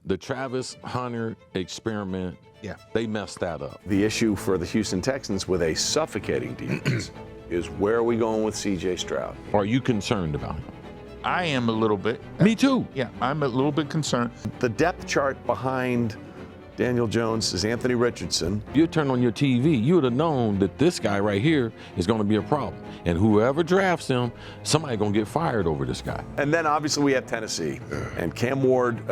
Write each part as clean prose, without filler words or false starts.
The Travis Hunter experiment, they messed that up. The issue for the Houston Texans with a suffocating defense is where are we going with C.J. Stroud? Are you concerned about him? I am a little bit. Me too. Yeah, I'm a little bit concerned. The depth chart behind Daniel Jones is Anthony Richardson. You turn on your TV, you would have known that this guy right here is going to be a problem. And whoever drafts him, somebody's going to get fired over this guy. And then obviously we have Tennessee. And Cam Ward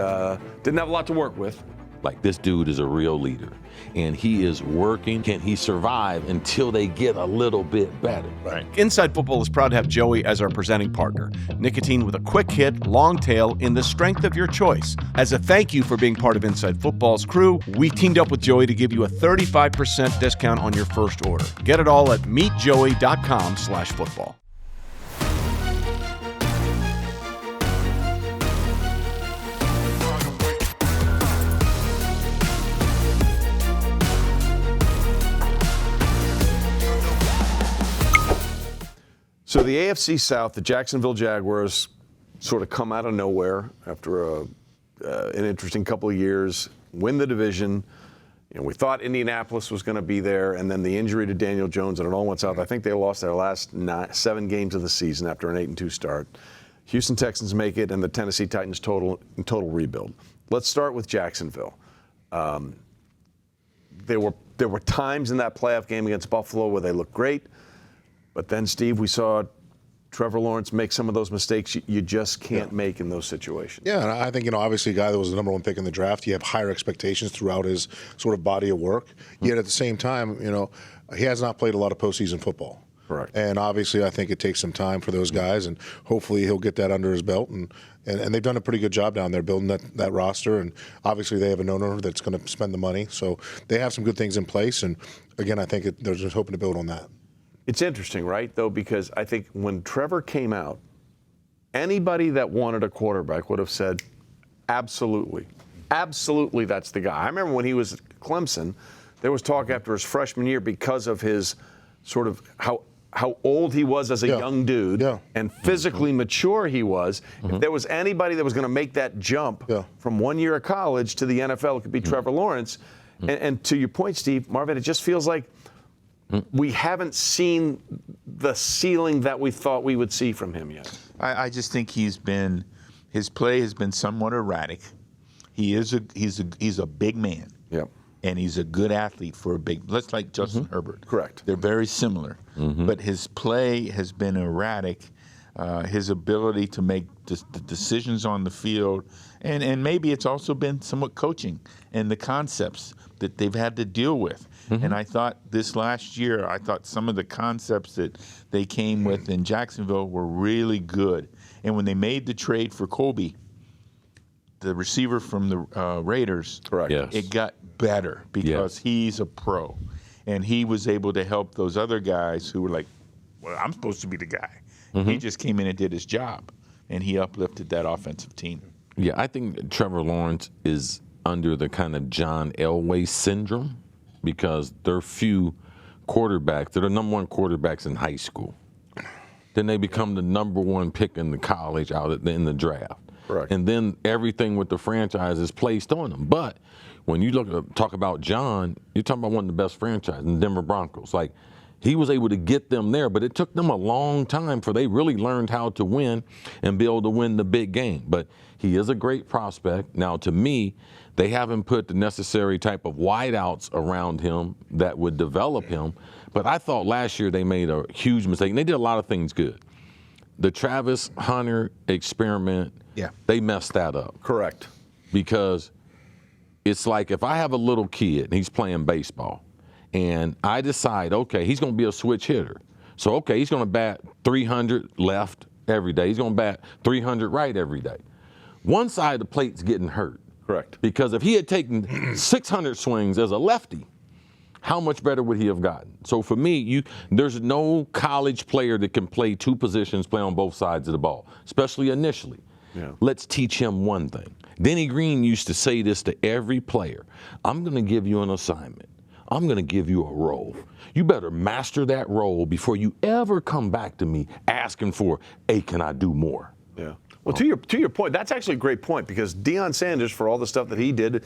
didn't have a lot to work with. Like, this dude is a real leader, and he is working. Can he survive until they get a little bit better? Right. Inside Football is proud to have Joey as our presenting partner. Nicotine with a quick hit, long tail, in the strength of your choice. As a thank you for being part of Inside Football's crew, we teamed up with Joey to give you a 35% discount on your first order. Get it all at meetjoey.com/football. So the AFC South, the Jacksonville Jaguars, sort of come out of nowhere after an interesting couple of years, win the division. You know, we thought Indianapolis was going to be there, and then the injury to Daniel Jones, and it all went south. I think they lost their last 7 games of the season after an 8-2 start. Houston Texans make it, and the Tennessee Titans total rebuild. Let's start with Jacksonville. There were times in that playoff game against Buffalo where they looked great. But then, Steve, we saw Trevor Lawrence make some of those mistakes you just can't make in those situations. Yeah, and I think, obviously a guy that was the number 1 pick in the draft, you have higher expectations throughout his sort of body of work. Yet at the same time, he has not played a lot of postseason football. Correct. And obviously I think it takes some time for those guys, and hopefully he'll get that under his belt. And they've done a pretty good job down there building that roster. And obviously they have an owner that's going to spend the money. So they have some good things in place. And again, I think they're just hoping to build on that. It's interesting, right, though, because I think when Trevor came out, anybody that wanted a quarterback would have said, absolutely, that's the guy. I remember when he was at Clemson, there was talk after his freshman year because of his sort of how old he was as a young dude and physically mature he was. If there was anybody that was going to make that jump from 1 year of college to the NFL, it could be Trevor Lawrence. And to your point, Steve, Marvin, it just feels like we haven't seen the ceiling that we thought we would see from him yet. I just think his play has been somewhat erratic. He's a big man. Yep. And he's a good athlete for a big, let's like Justin Herbert. Correct. They're very similar. But his play has been erratic. His ability to make the decisions on the field, and maybe it's also been somewhat coaching and the concepts that they've had to deal with. And I thought this last year, some of the concepts that they came with in Jacksonville were really good. And when they made the trade for Colby, the receiver from the Raiders, it got better because he's a pro. And he was able to help those other guys who were like, well, I'm supposed to be the guy. He just came in and did his job, and he uplifted that offensive team. Yeah, I think Trevor Lawrence is under the kind of John Elway syndrome because there are few quarterbacks that are number 1 quarterbacks in high school. Then they become the number 1 pick in the college in the draft. Correct. And then everything with the franchise is placed on them. But when you talk about John, you're talking about one of the best franchises, the Denver Broncos. Like, he was able to get them there, but it took them a long time for they really learned how to win and be able to win the big game. But he is a great prospect. Now, to me, they haven't put the necessary type of wideouts around him that would develop him. But I thought last year they made a huge mistake, and they did a lot of things good. The Travis Hunter experiment, they messed that up. Correct. Because it's like if I have a little kid and he's playing baseball, and I decide, okay, he's going to be a switch hitter. So, okay, he's going to bat 300 left every day. He's going to bat 300 right every day. One side of the plate's getting hurt. Correct. Because if he had taken 600 swings as a lefty, how much better would he have gotten? So for me, there's no college player that can play 2 positions, play on both sides of the ball, especially initially. Yeah. Let's teach him one thing. Denny Green used to say this to every player. I'm going to give you an assignment. I'm going to give you a role. You better master that role before you ever come back to me asking for, hey, can I do more? Yeah. Well, to your point, that's actually a great point because Deion Sanders, for all the stuff that he did,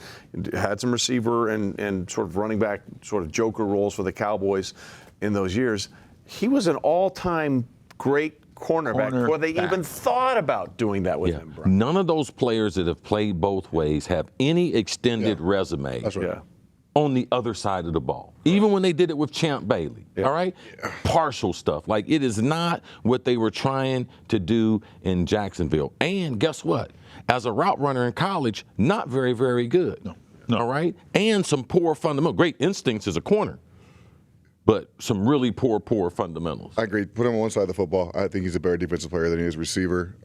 had some receiver and sort of running back, sort of joker roles for the Cowboys in those years. He was an all-time great cornerback before they even thought about doing that with him, Brian. None of those players that have played both ways have any extended resume. That's right. Yeah. On the other side of the ball. Even when they did it with Champ Bailey, all right? Partial stuff. Like, it is not what they were trying to do in Jacksonville. And guess what? As a route runner in college, not very, very good. No. All right? And some poor fundamental. Great instincts as a corner, but some really poor fundamentals. I agree. Put him on one side of the football. I think he's a better defensive player than he is a receiver.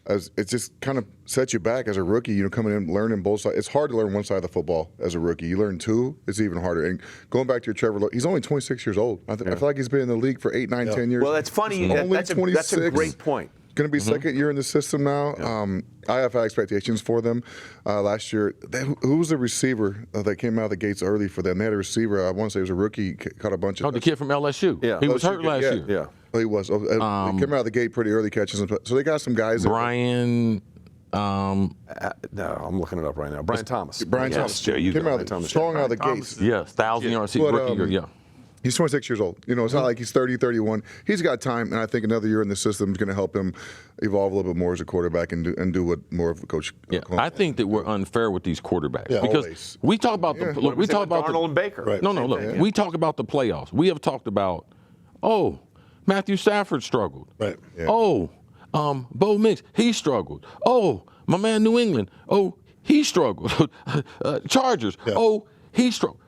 As it just kind of sets you back as a rookie, coming in, learning both sides. It's hard to learn one side of the football as a rookie. You learn two, it's even harder. And going back to your Trevor, he's only 26 years old. I feel like he's been in the league for 8, 9, 10 years. Well, that's funny. That's a great point. Going to be second year in the system now. I have high expectations for them. Last year, who was the receiver that came out of the gates early for them? They had a receiver, I want to say it was a rookie, caught a bunch of. Oh, the kid from LSU. Yeah. He was hurt last year. Yeah. Oh, he was. He came out of the gate pretty early catches. So they got some guys. Brian. No, I'm looking it up right now. Brian Thomas. Brian Thomas. There you came go. out strong out of the gates. Yes, 1,000-yard rookie year. Yeah. He's 26 years old. It's not like he's 30, 31. He's got time, and I think another year in the system is going to help him evolve a little bit more as a quarterback and do what more of a coach. Yeah, I think that we're unfair with these quarterbacks because always. we talk about the look. We talk about Arnold and Baker. Right. No, look. We talk about the playoffs. We have talked about, Matthew Stafford struggled. Right. Yeah. Bo Nix, he struggled. My man New England, he struggled. Chargers, he struggled.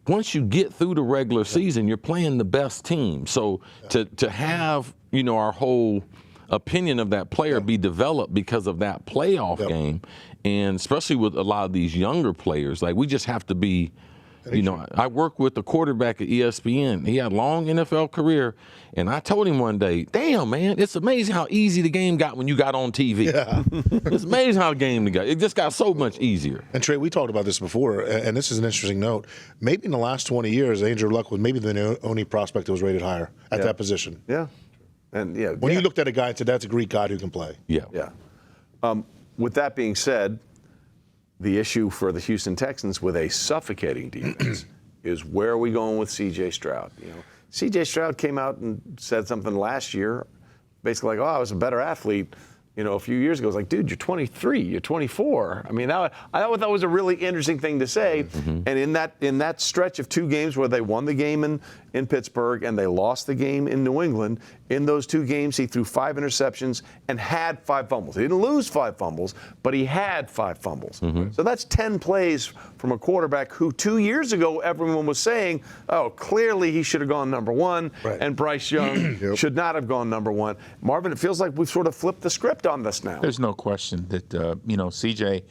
Once you get through the regular season, you're playing the best team. So to have, our whole opinion of that player be developed because of that playoff game, and especially with a lot of these younger players, like we just have to be, I work with the quarterback at ESPN. He had a long NFL career, and I told him one day, damn, man, it's amazing how easy the game got when you got on TV. Yeah. It's amazing how the game got. It just got so much easier. And Trey, we talked about this before, and this is an interesting note. Maybe in the last 20 years, Andrew Luck was maybe the only prospect that was rated higher at that position. Yeah. And when you looked at a guy and said, that's a Greek god who can play. Yeah. Yeah. With that being said, the issue for the Houston Texans with a suffocating defense is where are we going with C.J. Stroud? C.J. Stroud came out and said something last year, basically like, I was a better athlete. A few years ago, it was like, dude, you're 23, you're 24. I mean, I thought that was a really interesting thing to say. Mm-hmm. And in that stretch of two games where they won the game in Pittsburgh and they lost the game in New England, in those two games he threw 5 interceptions and had 5 fumbles. He didn't lose 5 fumbles, but he had 5 fumbles. Mm-hmm. So that's 10 plays from a quarterback who 2 years ago everyone was saying, clearly he should have gone number 1, right, and Bryce Young should not have gone number 1. Marvin, it feels like we've sort of flipped the script on this now. There's no question that CJ,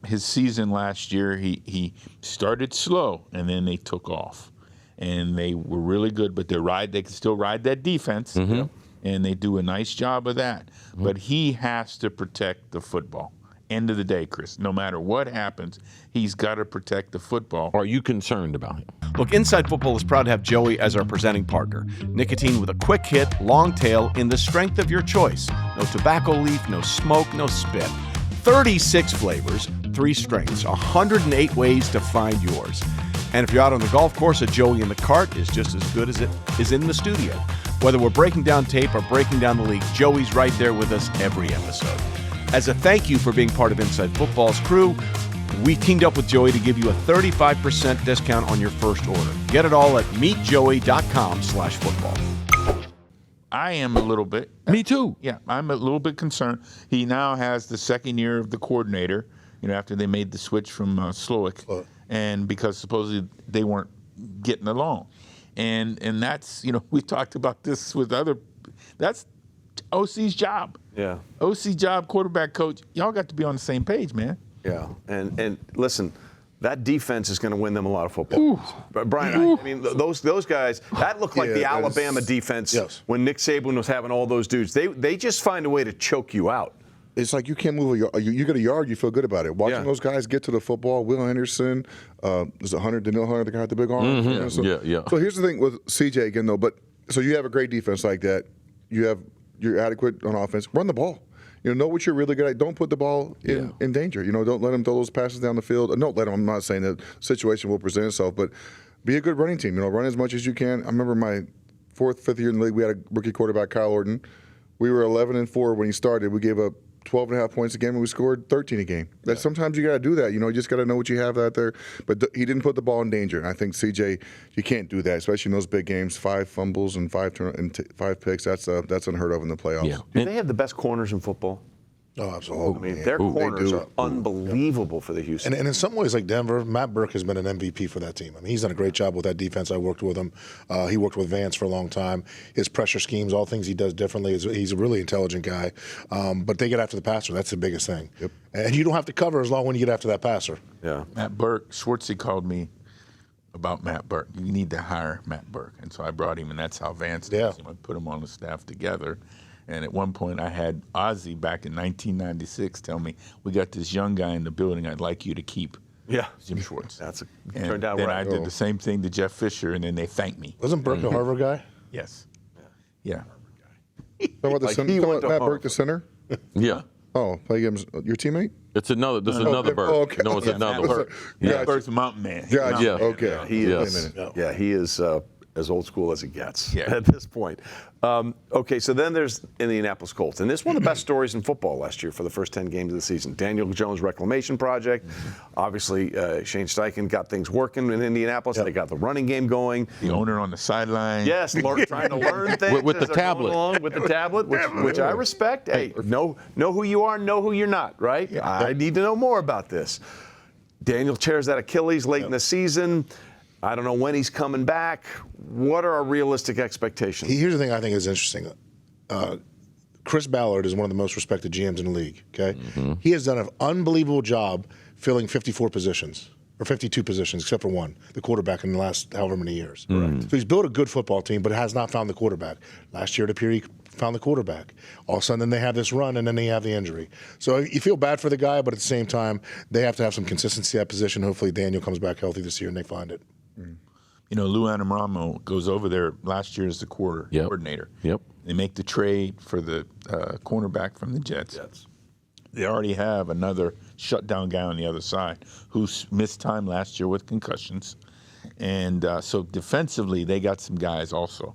his season last year, he started slow and then they took off, and they were really good. But they can still ride that defense, and they do a nice job of that. Mm-hmm. But he has to protect the football. End of the day, Chris, no matter what happens, he's got to protect the football. Are you concerned about him? Look, Inside Football is proud to have Joey as our presenting partner. Nicotine with a quick hit, long tail, in the strength of your choice. No tobacco leaf, no smoke, no spit. 36 flavors, 3 strengths, 108 ways to find yours. And if you're out on the golf course, a Joey in the cart is just as good as it is in the studio. Whether we're breaking down tape or breaking down the league, Joey's right there with us every episode. As a thank you for being part of Inside Football's crew, we teamed up with Joey to give you a 35% discount on your first order. Get it all at meetjoey.com/football. I am a little bit. Me too. Yeah, I'm a little bit concerned. He now has the second year of the coordinator, after they made the switch from Slowick, and because supposedly they weren't getting along. And that's, we talked about this with that's OC's job. Yeah. OC job, quarterback coach. Y'all got to be on the same page, man. Yeah. And listen, that defense is going to win them a lot of football. But Brian, I mean, those guys, that looked like the Alabama defense when Nick Saban was having all those dudes. They just find a way to choke you out. It's like you can't move a yard. You get a yard, you feel good about it. Watching those guys get to the football, Will Anderson, there's Daniil Hunter, the guy with the big arm. Mm-hmm. So here's the thing with CJ again, though. But so you have a great defense like that. You're adequate on offense. Run the ball. know what you're really good at. Don't put the ball in danger. Don't let them throw those passes down the field. Don't let them. I'm not saying that situation will present itself, but be a good running team. Run as much as you can. I remember my 4th, 5th year in the league, we had a rookie quarterback, Kyle Orton. We were 11-4 when he started. We gave up 12.5 points a game, and we scored 13 a game. Sometimes you got to do that. You just got to know what you have out there. But he didn't put the ball in danger. And I think CJ, you can't do that, especially in those big games. 5 fumbles and 5 picks. That's unheard of in the playoffs. Yeah. Do they have the best corners in football? Oh, absolutely. I mean, their corners are unbelievable for the Houston. And in some ways, like Denver, Matt Burke has been an MVP for that team. I mean, he's done a great job with that defense. I worked with him. He worked with Vance for a long time. His pressure schemes, all things he does differently. He's a really intelligent guy. But they get after the passer. That's the biggest thing. Yep. And you don't have to cover as long when you get after that passer. Yeah. Matt Burke, Schwartzy called me about Matt Burke. You need to hire Matt Burke. And so I brought him, and that's how Vance does him. I put him on the staff together. And at one point, I had Ozzie back in 1996 tell me, we got this young guy in the building I'd like you to keep. Yeah. Jim Schwartz. Turned out then right. I did the same thing to Jeff Fisher, and then they thanked me. Wasn't Burke a Harvard guy? Yes. Yeah. Talking about the center, Matt Burke, the center? Yeah. Oh, play games. Your teammake? It's another. This is another Burke. Oh, okay. No, it's another Burke. Matt Burke's a mountain man. Yeah. Yeah. Okay. He Yes. is. Yeah, he is as old school as it gets Yeah. at this point. Okay, so then there's Indianapolis Colts, and this is one of the best stories in football last year for the first 10 games of the season. Daniel Jones reclamation project. Obviously, Shane Steichen got things working in Indianapolis. They got the running game going. The owner on the sideline. Yes, trying to learn things With the as they're going tablet. along, with the tablet, which I respect. Hey, know who you are, know who you're not, right? I need to know more about this. Daniel tears that Achilles late in the season. I don't know when he's coming back. What are our realistic expectations? Here's the thing I think is interesting. Chris Ballard is one of the most respected GMs in the league, okay? He has done an unbelievable job filling 54 positions, or 52 positions, except for one, the quarterback in the last however many years. So he's built a good football team, but has not found the quarterback. Last year, it appeared he found the quarterback. All of a sudden, then they have this run, and then they have the injury. So you feel bad for the guy, but at the same time, they have to have some consistency at position. Hopefully, Daniel comes back healthy this year, and they find it. Lou Anamramo goes over there last year as the coordinator. Yep. They make the trade for the cornerback from the Jets. They already have another shutdown guy on the other side who missed time last year with concussions. And so defensively, they got some guys also.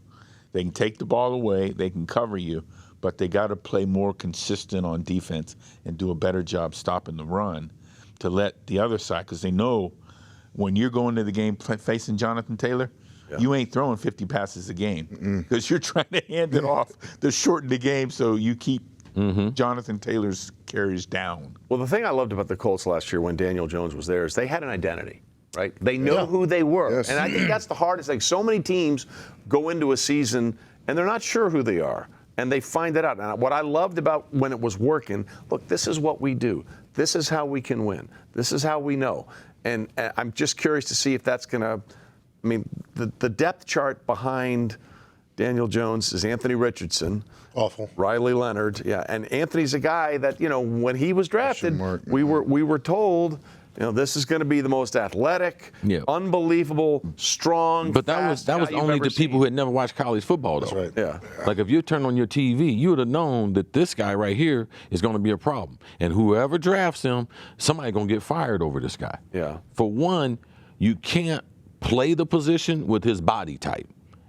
They can take the ball away, they can cover you, but they got to play more consistent on defense and do a better job stopping the run to let the other side, because they know when you're going to the game facing Jonathan Taylor, you ain't throwing 50 passes a game because you're trying to hand it off to shorten the game so you keep Jonathan Taylor's carries down. Well, the thing I loved about the Colts last year when Daniel Jones was there is they had an identity, right? They know who they were. Yes. And I think that's the hardest thing. So many teams go into a season and they're not sure who they are. And they find that out. And what I loved about when it was working, look, this is what we do. This is how we can win. This is how we know. And I'm just curious to see if that's going to, I mean, the depth chart behind Daniel Jones is Anthony Richardson. Awful. Riley Leonard. Yeah. And Anthony's a guy that, when he was drafted, we were told, this is going to be the most athletic, unbelievable, strong, But that was only the people who had never watched college football, though. That's right. Yeah. Like if you turn on your TV, you would have known that this guy right here is going to be a problem. And whoever drafts him, somebody's going to get fired over this guy. Yeah. For one, you can't play the position with his body type.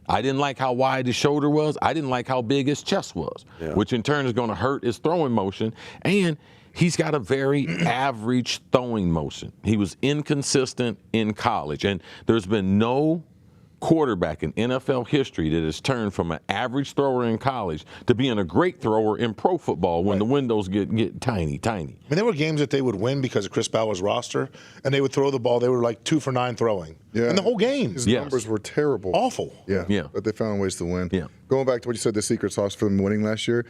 I didn't like how wide his shoulder was. I didn't like how big his chest was, which in turn is going to hurt his throwing motion. And he's got a very average throwing motion. He was inconsistent in college. And there's been no quarterback in NFL history that has turned from an average thrower in college to being a great thrower in pro football when the windows get tiny. I mean, there were games that they would win because of Chris Ballard's roster, and they would throw the ball. They were like 2 for 9 throwing. Yeah. In the whole game. His numbers were terrible. Awful. Yeah. But they found ways to win. Yeah. Going back to what you said, the secret sauce for them winning last year.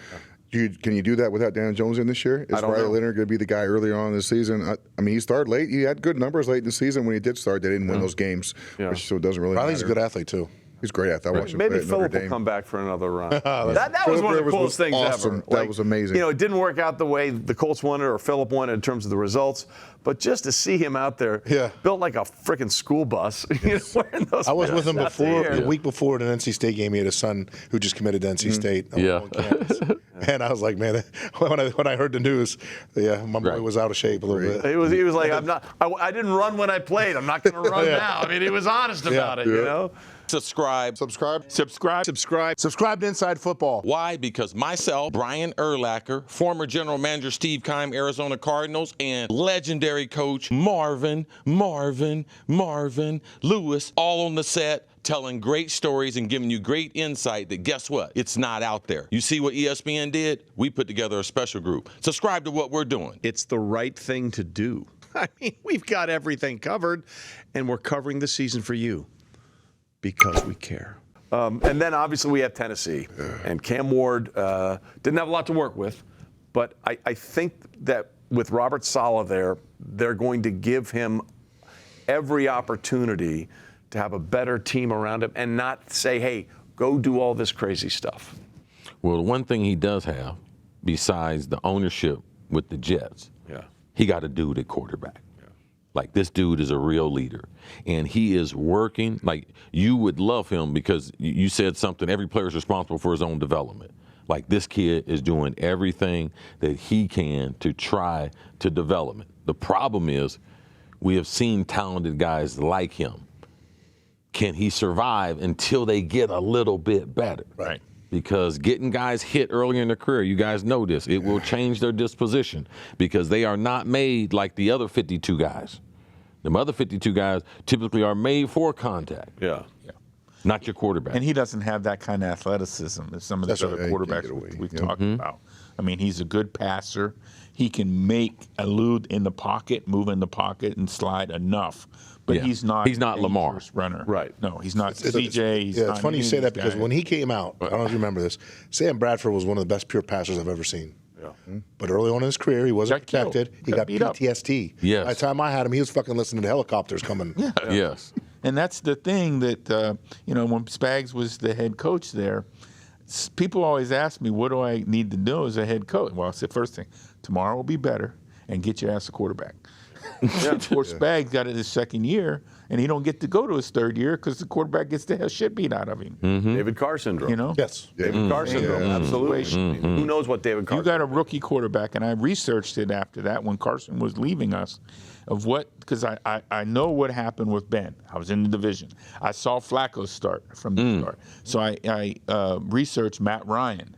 Can you do that without Daniel Jones in this year? Is Riley Leonard going to be the guy earlier on in the season? I mean, he started late. He had good numbers late in the season when he did start. They didn't win those games, which so it doesn't really Riley's matter. a good athlete, too. He's great at that. I watched him Maybe play at Notre Phillip will Dame. come back for another run. that was one of the coolest things awesome. ever. That was amazing. You know, it didn't work out the way the Colts wanted or Phillip wanted in terms of the results, but just to see him out there, built like a freaking school bus, wearing those. I was with him before, the the week before at an NC State game. He had a son who just committed to NC State. And I was like, man, when I heard the news, my boy was out of shape a little bit. He was like, I didn't run when I played. I'm not going to run now. I mean, he was honest about it, you know. Subscribe. Subscribe to Inside Football. Why? Because myself, Brian Urlacher, former general manager Steve Keim, Arizona Cardinals, and legendary coach Marvin Lewis, all on the set, telling great stories and giving you great insight that, guess what? It's not out there. You see what ESPN did? We put together a special group. Subscribe to what we're doing. It's the right thing to do. I mean, we've got everything covered, and we're covering the season for you because we care. And then obviously we have Tennessee. And Cam Ward didn't have a lot to work with, but I think that with Robert Saleh there, they're going to give him every opportunity to have a better team around him and not say, hey, go do all this crazy stuff. Well, the one thing he does have, besides the ownership with the Jets, he got a dude at quarterback. Like, this dude is a real leader, and he is working. Like, you would love him because you said something, every player is responsible for his own development. Like, this kid is doing everything that he can to try to develop it. The problem is we have seen talented guys like him. Can he survive until they get a little bit better? Right. Because getting guys hit early in their career, you guys know this, it will change their disposition because they are not made like the other 52 guys. The other 52 guys typically are made for contact. Not your quarterback. And he doesn't have that kind of athleticism as some of the other quarterbacks we've talked about. I mean, he's a good passer. He can elude in the pocket, move in the pocket, and slide enough. But he's not a Lamar runner. Right. No, he's not CJ. It's funny you say that because when he came out, I don't know if you remember this, Sam Bradford was one of the best pure passers I've ever seen. But early on in his career, he wasn't protected. He got PTSD. Yes. By the time I had him, he was fucking listening to helicopters coming. Yes. And that's the thing that, when Spags was the head coach there, people always ask me, what do I need to do as a head coach? Well, I said, first thing, tomorrow will be better, and get your ass a quarterback. Poor Spags got it his second year, and he don't get to go to his third year because the quarterback gets the hell shit beat out of him. David Carr syndrome. You know? Yes. David Carr syndrome, absolutely. Who knows what David Carr You got a rookie quarterback, and I researched it after that when Carson was leaving us, because I know what happened with Ben. I was in the division. I saw Flacco start from the start. So I researched Matt Ryan,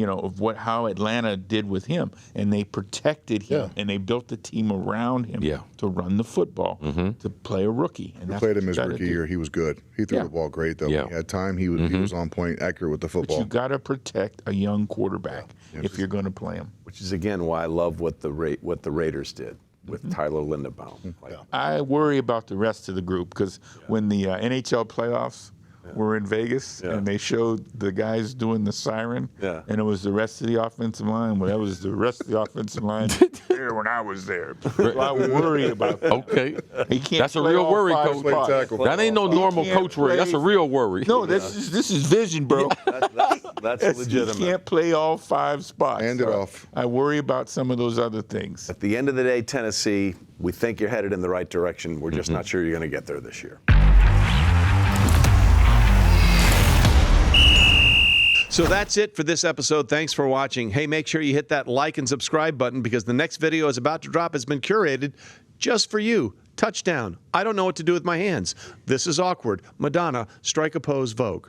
of how Atlanta did with him, and they protected him, and they built the team around him to run the football, to play a rookie. And we played him his rookie year. He was good. He threw the ball great, though. When he had time, he was on point, accurate with the football. But you got to protect a young quarterback if you're going to play him. Which is, again, why I love what the Raiders did with Tyler Linderbaum. I worry about the rest of the group because when the NHL playoffs were in Vegas and they showed the guys doing the siren, and it was the rest of the offensive line. Well, that was the rest of the offensive line there when I was there. So I worry about that. Okay. He can't That's a play real all worry, five Coach. spots. That ain't no normal coach worry. That's a real worry. No, this is vision, bro. That's legitimate. He can't play all five spots. Hand it off. I worry about some of those other things. At the end of the day, Tennessee, we think you're headed in the right direction. We're just not sure you're going to get there this year. So that's it for this episode. Thanks for watching. Hey, make sure you hit that like and subscribe button because the next video is about to drop has been curated just for you. Touchdown. I don't know what to do with my hands. This is awkward. Madonna, strike a pose, Vogue.